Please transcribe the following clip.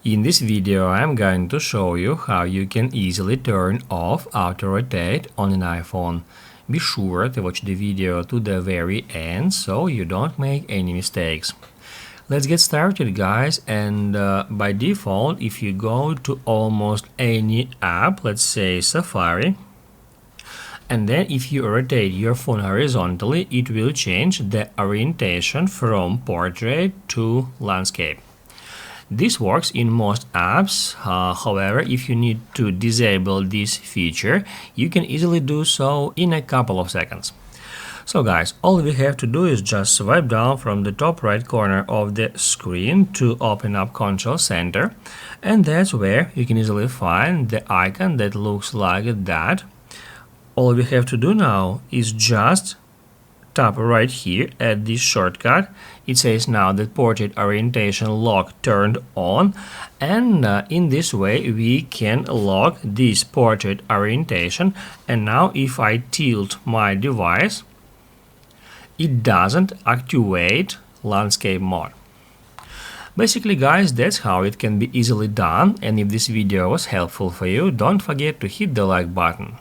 In this video, I'm going to show you how you can easily turn off auto rotate on an iPhone. Be sure to watch the video to the very end so you don't make any mistakes. Let's get started, guys, and by default, if you go to almost any app, let's say Safari, and then if you rotate your phone horizontally, it will change the orientation from portrait to landscape. This works in most apps, however, if you need to disable this feature, you can easily do so in a couple of seconds. So guys, all we have to do is just swipe down from the top right corner of the screen to open up Control Center, and that's where you can easily find the icon that looks like that. All we have to do now is just tap right here at this shortcut. It says now that portrait orientation lock turned on, and in this way we can lock this portrait orientation. And now if I tilt my device, it doesn't activate landscape mode. Basically, guys, that's how it can be easily done, and if this video was helpful for you, don't forget to hit the like button.